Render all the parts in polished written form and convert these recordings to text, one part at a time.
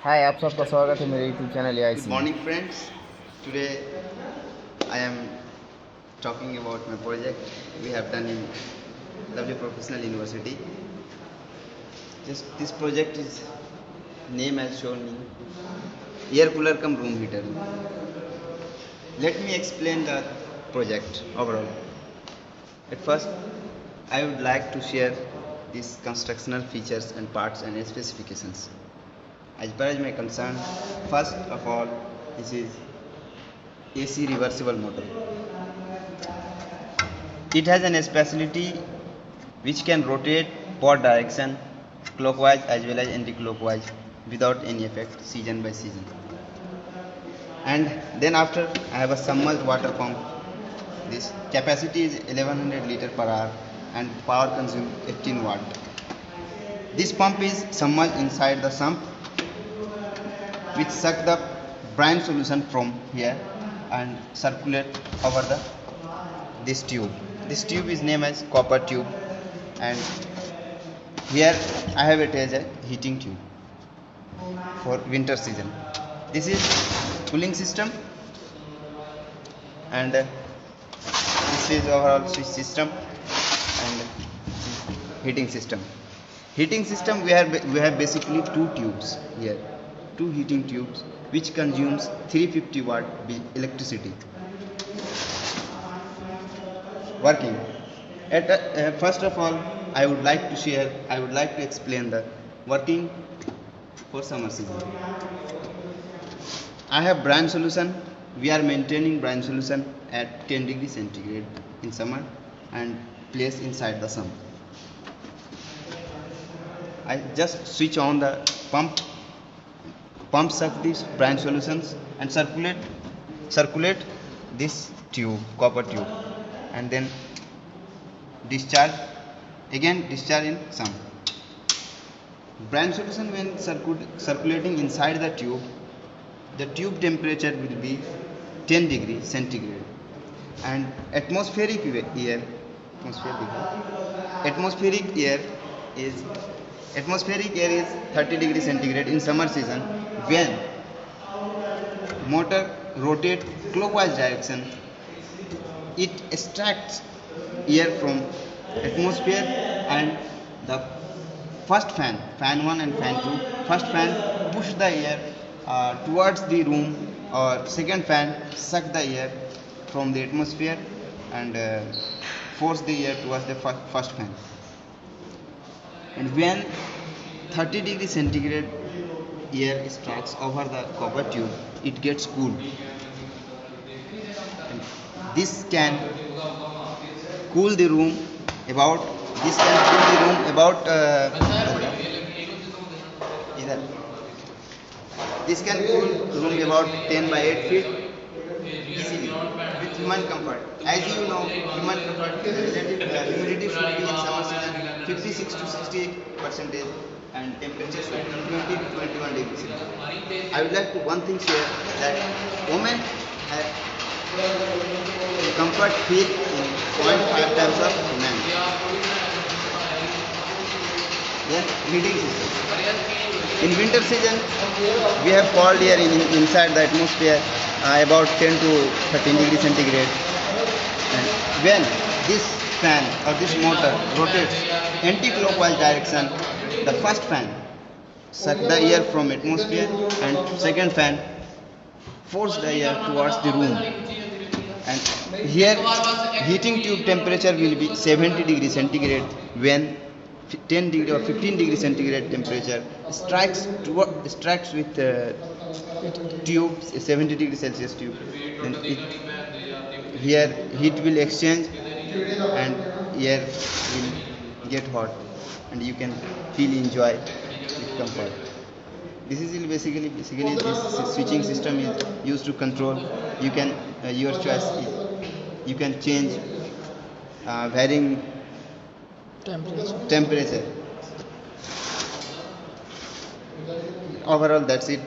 हाय आप सबका स्वागत है मेरे यूट्यूब चैनल Good AIC में। morning, friends. Today I am talking about my project we have done in lovely professional university. Just this project is name as shown in air cooler cum room heater. Let me explain the project overall. At first, I would like to share these constructional features and parts and specifications. As far as my concern, first of all, this is AC reversible motor. It has an specialty which can rotate both direction clockwise as well as anti-clockwise without any effect season by season. And then after I have a submerged water pump. This capacity is 1100 liter per hour and power consumed 18 watt. This pump is submerged inside the sump which suck the brine solution from here and circulate over this tube. This tube is named as copper tube, and here I have it as a heating tube for winter season. This is cooling system, and this is overall switch system and heating system. Heating system, we have basically two tubes here, two heating tubes which consumes 350 watt electricity. Working. First of all, I would like to explain the working for summer season. I have brine solution. We are maintaining brine solution at 10 degrees centigrade in summer and place inside the sump. I just switch on the pump. Pump suck these brine solutions and circulate this tube, copper tube, and then discharge in sump. Brine solution when circulating inside the tube temperature will be 10 degrees centigrade, and atmospheric air is 30 degrees centigrade in summer season. When motor rotate clockwise direction, it extracts air from atmosphere, and the first fan 1 and fan 2, first fan push the air towards the room, or second fan suck the air from the atmosphere and force the air towards the first fan. And when 30 degrees centigrade air strikes over the copper tube, it gets cooled. And this can cool the room about this can cool room about 10 by 8 feet easily with human comfort. As you know, human comfort relative humidity should be in summer season 56 to 60% and temperature should be 20 to 21 degrees Celsius. I would like to one thing share that women have comfort feel in 0.5 times of men. Then heating system. In winter season, we have cold air inside the atmosphere about 10 to 13 degrees centigrade. And when this fan or this motor rotates anti-clockwise direction, the first fan suck the air from atmosphere and second fan force the air towards the room. And here heating tube temperature will be 70 degrees centigrade when 10 degree or 15 degree centigrade temperature strikes with tube 70 degree Celsius tube. Then here heat will exchange and air will get hot, and you can enjoy with comfort. This is basically this switching system is used to control. You can your choice is you can change varying temperature. Overall, that's it.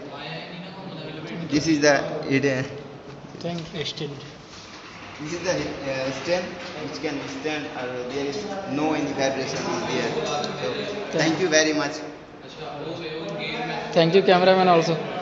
This is the this is the stand which can stand, there is no any vibration is there. So thank you very much. Thank you, cameraman also.